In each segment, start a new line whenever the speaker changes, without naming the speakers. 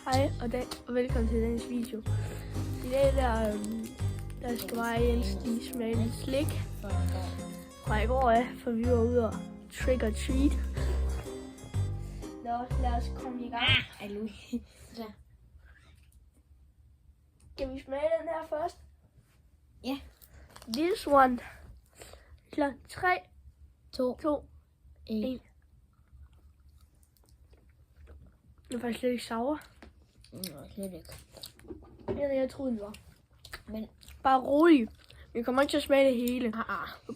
Hej og velkommen til dagens video. I dag der skal mig og Jens lige smage lidt slik fra i går af, for vi var ude og trick or treat. Lad os komme i gang.
Så.
Skal vi smage den her først?
Ja.
This one. Klar, 3, 2, 1. Den er faktisk lidt ikke sour.
Slet ikke.
Jeg troede, den var.
Men
Bare rolig. Vi kommer ikke til at smage det hele.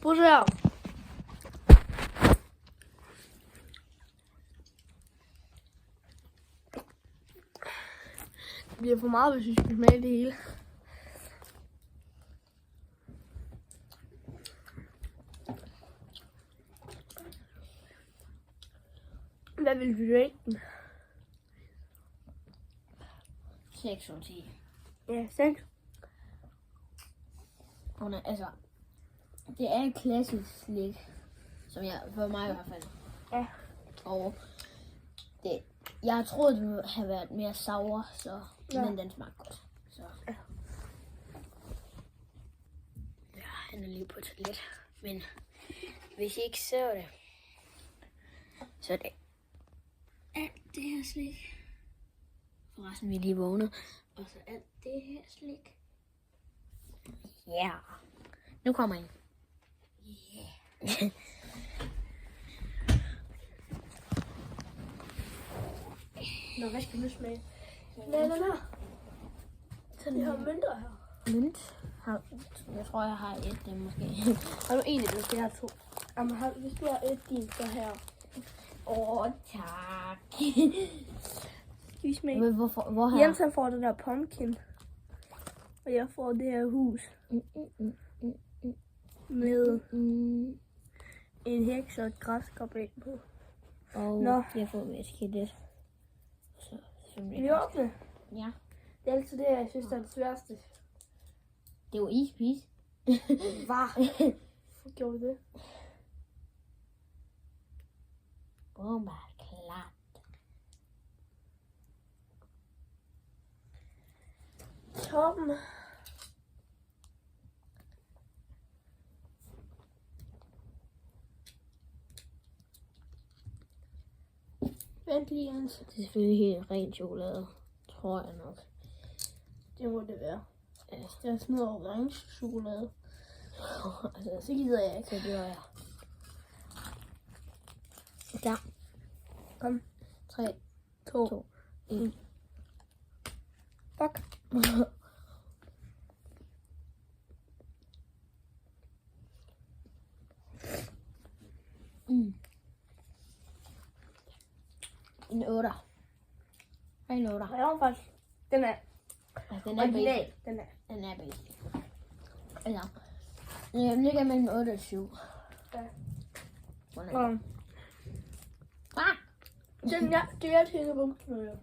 Prøv så her. Det bliver for meget, hvis vi skal smage det hele. Hvad vil du rate den?
6 ud 10.
Ja, 6.
Altså, det er en klassisk slik, som jeg, for mig i hvert fald.
Ja.
Og jeg troede, det ville have været mere sour, så,
ja.
Men den smagte godt. Så. Ja, han er lige på toilet. Men hvis I ikke ser det, så er det alt det her slik. Forresten, vi er lige vågnet. Og så alt det her slik. Ja. Yeah. Nu kommer I. Yeah.
Nå, hvad skal du smage? Smag den her. Så de har mønter her.
Mynt? Jeg tror, jeg har et det måske.
Har du en af dem? Jeg har 2. Jamen, hvis du har et, din så her.
Tak.
Skal vi smage?
Men hvor har
Jens han får det der pumpkin. Og jeg får det her hus. Med en heks og et græskar bag på.
Og
Nå.
jeg får væske lidt. Så
Vi åbner.
Ja.
Det er altid det, jeg synes, der er det sværeste.
Det var ispis.
Hvad? Hvorfor gjorde du det?
Åbenbart klart.
Toppen. Vent lige, Jens.
Det er selvfølgelig helt ren chokolade. Tror jeg nok.
Det må det være.
Ja.
Det er sådan noget orange chokolade.
Altså,
Så gider jeg ikke.
det gør jeg. Der.
Kom.
3,
2,
1.
Fuck.
En 8. En 8.
Jeg har faktisk. Den er
Den er
original.
basic.
Den er.
basic. Eller, jeg ligger mellem 8 og 7.
Ja.
Hvordan?
Den ja, det er til en rumknøje.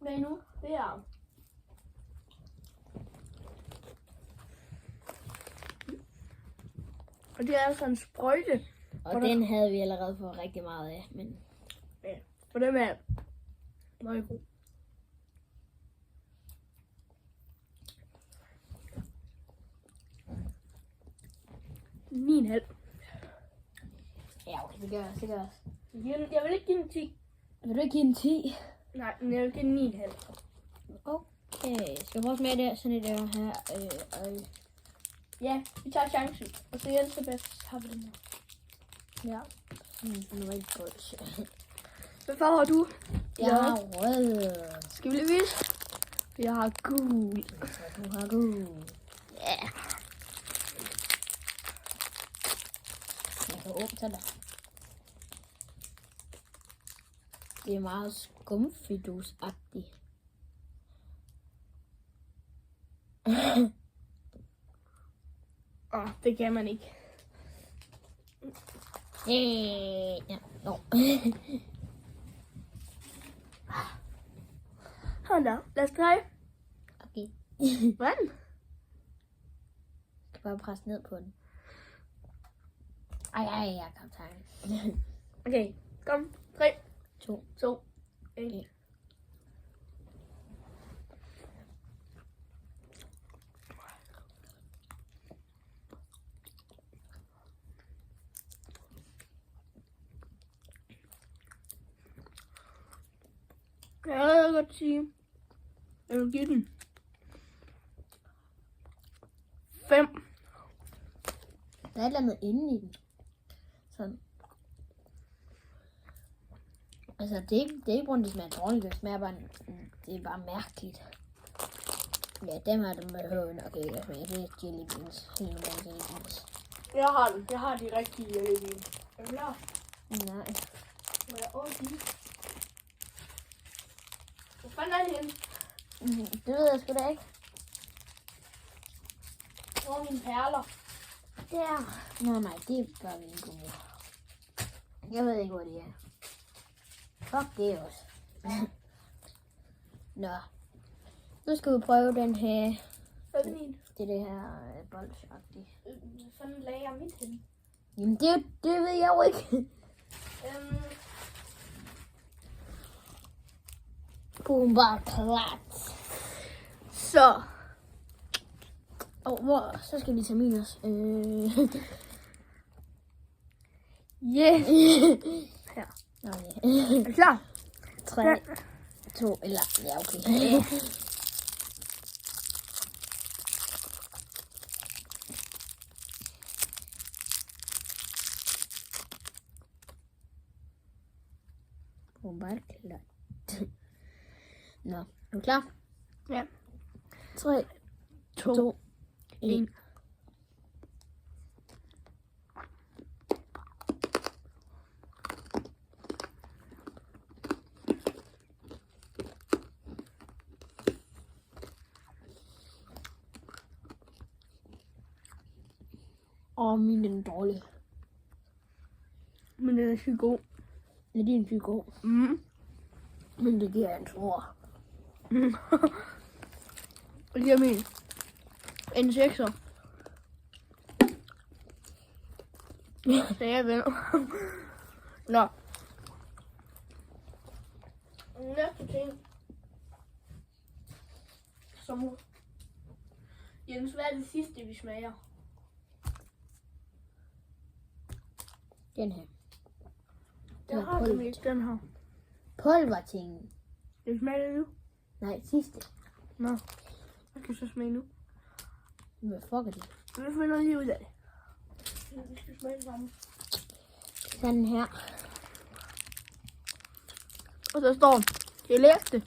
Hvad nu? Det er. Og det er altså en sprøjte.
Og den havde vi allerede fået rigtig meget af, men
Ja, for den er meget god. Min halv.
ja, okay, det gør jeg,
Jeg vil ikke give den 10.
Vil du ikke give en 10?
Nej, men jeg vil give den 9,5.
Okay, skal jeg prøve at smage det sådan et her,
Ja, vi tager chancen. Og så Jens og bedst har vi den her. Ja.
den er rigtig godt.
Hvad farve har du?
Jeg har rød.
Skal vi lige vise? Jeg har gul.
Du har gul.
Ja.
Jeg kan åbne den. Det er meget skumfidus-agtigt.
Det kan man ikke.
Ja, no.
Hold da. Lad os dreje.
Okay.
Hvordan?
Jeg skal bare presse ned på den. Jeg kan tage.
Okay, kom. 3,
2,
2, 1. Jeg vil godt sige, jeg vil give den 5.
Der er et eller andet inde i den. Sådan. Altså, det er ikke rundt, det smager dårligt. Det smager bare, det er bare mærkeligt. Ja, dem her, dem behøver nok ikke at smage. Det er jelly beans. Helt normalt jelly beans.
Jeg har den. Jeg har de rigtige jellybeans. Er du klar?
Nej.
Må jeg åbne? Hvor fanden er det henne?
Det ved jeg sgu da ikke.
Hvor er mine perler?
Der. Nå nej, det er bare min gummi. Jeg ved ikke, hvor det er. Fuck det også. Nå. Nu skal vi prøve den her.
Hvad er min?
Det er det her bolsjeagtige.
Hvad fanden lagde jeg mit henne?
Jamen det ved jeg jo ikke. Boom, bare klart.
Så.
Hvor? Så skal vi tage minus.
Yes. Her.
Nå ja.
Er du klar?
3, 2, eller ja, okay. Bare klart. Nå, er du klar?
Ja.
3, 2, 1. Min er dårlig.
Men den er sygt god.
Ja, det er en sygt god. Men det giver en tror.
Det giver min en 6'er. Så jeg vil. Nå. Næste ting. Som Jens, hvad er det sidste, vi smager?
Den her.
Jeg har den ikke, den her.
Pulvertingen.
Det smager det nu?
Nej, sidste.
Nå. Hvad kan så smage nu?
Hvad fuck er det?
Vi finder lige ud af det. Vi skal smage det sammen.
Sådan her.
Og så står jeg læste.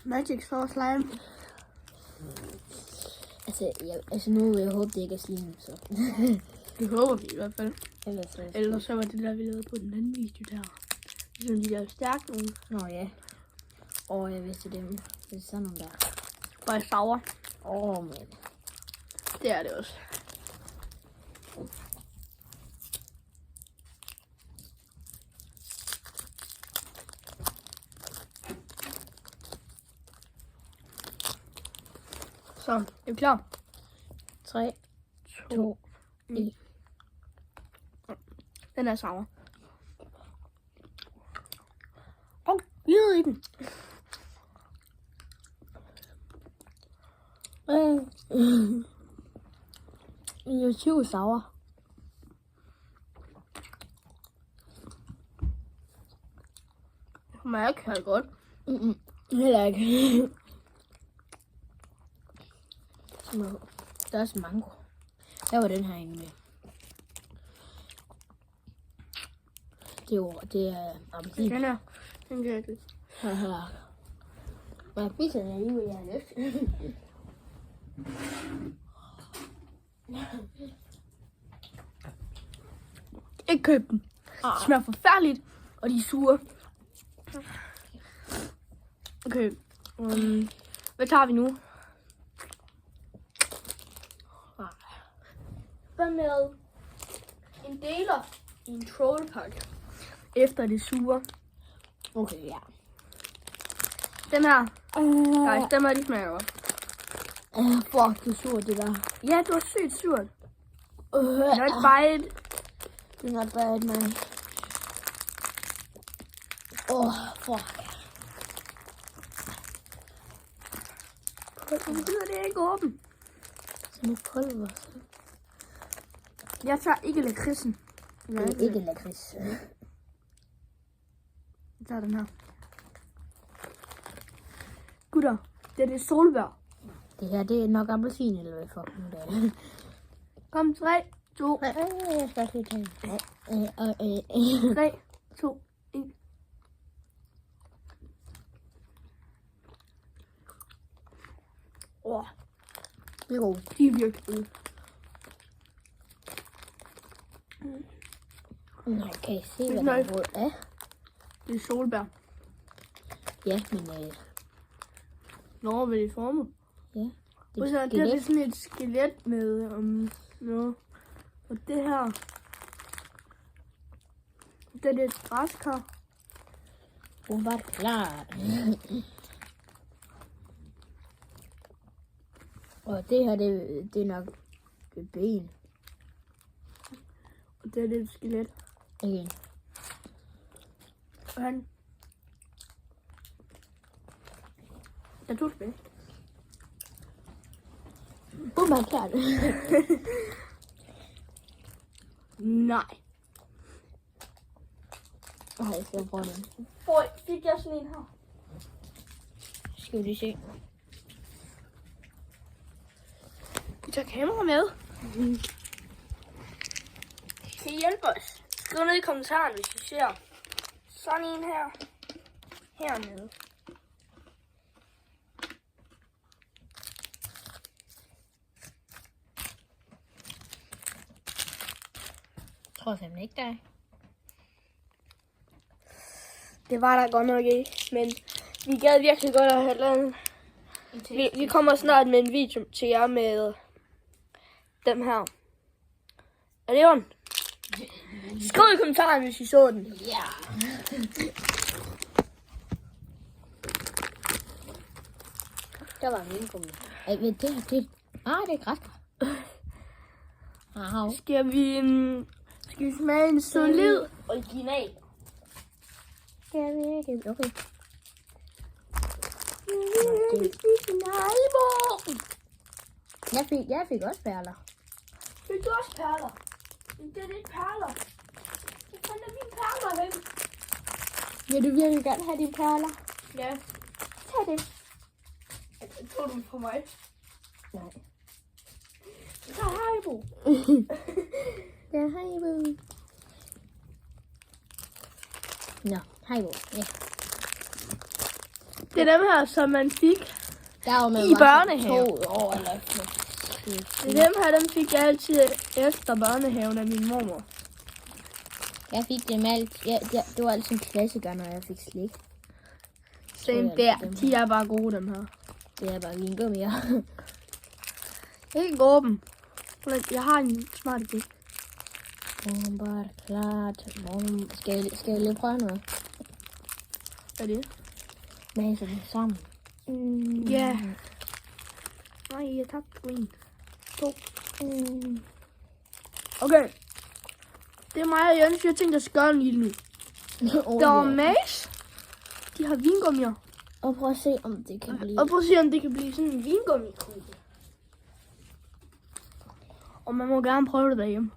Magic Sauce Slime.
Altså nu vil jeg håbe, det ikke er slime, så.
Det håber vi i hvert fald.
Ellers
Ellers så var det der, vi lavede på den anden video der. Ligesom de der stærke nogle.
Nå ja. Jeg vidste dem. Det er sådan nogle der.
Bare sour.
Men.
Det er det også. Så, er du klar?
3, 2, 1.
Den er sour. Videre i den.
Det er 20 sauer.
Det smager ikke helt godt.
Heller ikke. Der er også mango. Der var den her inde med. Det er appelsin.
Den her. Den kan jeg ikke.
Haha. Og jeg spiser den alligevel, jeg har lyst.
Ikke køb dem. Det smager forfærdeligt, og de er sure. Okay. Hvad tager vi nu? Hvad med en deler i en trollpakke efter det sure?
Okay, ja.
Den her. Nej, dem her, de smager godt.
Fuck, det er surt, det der.
Ja, det var sygt surt. Not bite.
Det er not bad, man. Fuck.
Hvorfor gider det ikke åben?
Sådan et pulver.
Jeg tager ikke lakridsen.
Det er ikke lakrids.
tager den her. Gutter, det er solbær.
Det her, det er nok appelsin, eller hvad for det er.
Kom, 3, 2,
Jeg skal også lige tage en.
3, 2, 1. Åh,
Det er godt.
de er virkelig gode.
Nej, kan I se, hvad
Nej.
der er af?
Det er solbær.
Ja, men
Nå, hvad er det formet?
ja.
Og så det er sådan et skelet med noget. Og det her, det er et græskar.
Hun var klar. Og det her, det er nok et ben.
Og det er et skelet.
Igen.
Og han... Jeg tog spil.
Hun var klar.
Nej.
Nej, jeg skal prøve den.
Fik jeg sådan en her?
Skal vi lige se.
Vi tager kamera med. Kan I hjælpe os? Skriv ned i kommentaren, hvis I ser sådan en her. Hernede.
Jeg tror simpelthen ikke, der er.
Det var der godt nok ikke, men vi gad virkelig godt at have lavet. Vi kommer snart med en video til jer med dem her. Er det on? Skriv i kommentaren, hvis I så den.
Ja. Der var min gummi. Ej, men det her, det er græskar. Au.
Skal vi smage en solid original?
Skal vi ikke? Okay. Jeg fik også perler.
Fik du også perler? Men det er ikke perler. Hvor fanden er mine perler hen?
Vil du virkelig gerne have dine perler?
Ja.
Tag det.
Jeg tog dem på mig.
Nej.
Jeg tager Haribo.
Ja, Haribo. Nå, Haribo. Ja.
Det er dem her, som man fik.
Der var med
I børnehave.
2 år eller
Det er dem her, dem fik jeg altid efter børnehaven af min mormor.
Jeg fik dem alt. Ja, det var altid en klassiker, når jeg fik slik.
Same der. De er bare gode, dem her.
Det er bare vingummier.
Ikke åben. Jeg har en smart idé.
Bare klart. Skal jeg lige prøve noget?
Hvad er det?
Maser dem sammen.
Ja. Nej, jeg tabte en. 2. Okay. Det er mig og Jens, jeg tænkte, at jeg gøre en lille nu. Der er mas. De har vingummier.
Og prøv at se, om det kan blive.
Og prøv at se, om det kan blive sådan en vingummikugle. Og man må gerne prøve det derhjemme.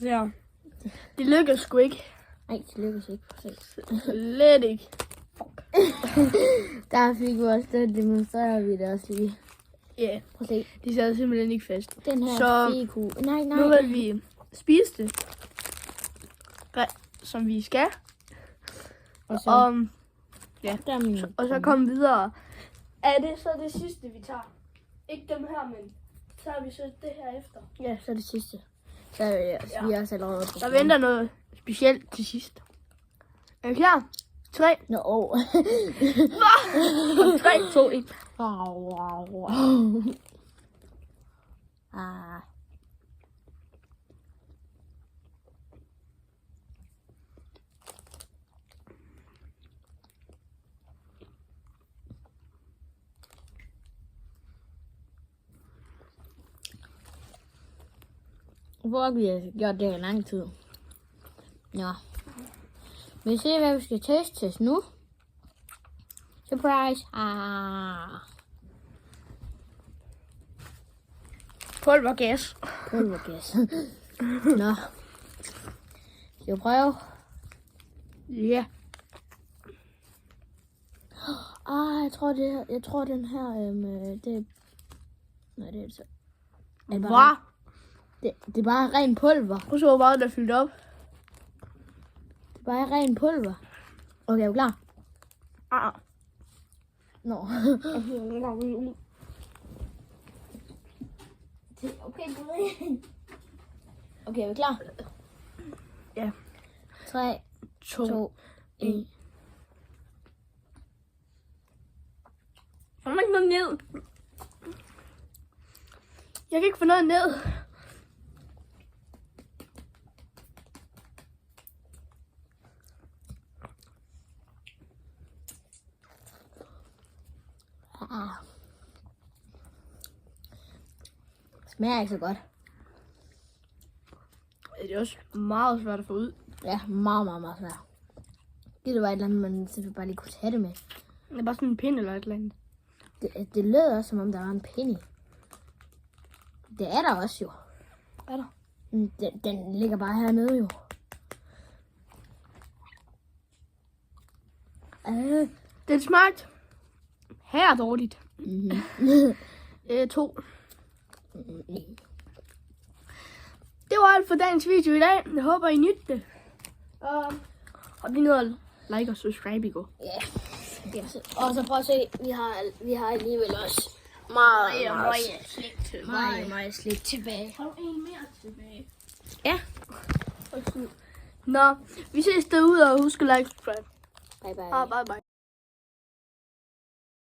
Ja. Det lykkedes sgu ikke.
Nej, det lykkedes ikke.
Slet ikke.
Der fik vi også, der demonstrerer vi det også lige.
Ja, yeah.
Prøv at se.
De sad simpelthen ikke fast.
Den her
Så
fiku. Nej.
nu vil vi spise det. Som vi skal.
Og så,
Ja.
der er min.
Og så komme videre. Er det så det sidste, vi tager? Ikke dem her, men tager vi så det her efter.
Ja, så er det sidste. Så er vi også allerede på.
Der venter noget specielt til sidst. Er I klar? 3.
Nå.
3, 2, 1.
Ah. Hvor vi har gjort det i lang tid. Nå. Vi ser, hvad vi skal testes nu. Surprise!
Pulvergas.
Pulvergas. Nå. Skal vi prøve?
Ja.
Jeg tror den her, det... Nej, det er det så. Er det
Hvad?
bare, det er bare ren pulver.
Prøv at se, hvor meget der er fyldt op.
Det er bare ren pulver. Okay, er du klar?
Ah.
Nå. Okay, okay, er vi klar?
Ja.
3, 2, 1.
Får man ikke noget ned? Jeg kan ikke få noget ned.
Smager ikke så godt.
Det er også meget svært at få ud.
Ja, meget, meget, meget svært. Det var et eller andet, man selvfølgelig bare lige kunne tage det med.
Det er bare sådan en pind eller et eller andet.
Det lød også, som om der var en penny. Det er der også jo.
Er der?
Den ligger bare hernede jo.
Den smagte her dårligt. 2. Det var alt for dagens video i dag. Jeg håber, I nytte det. Og lige noget like og subscribe i går.
Ja. Yes. Og så prøv at se, vi har alligevel også meget slik tilbage.
Har du en mere tilbage?
Ja.
Nå, vi ses derude, og husk at like og subscribe.
Bye bye.
Bye bye.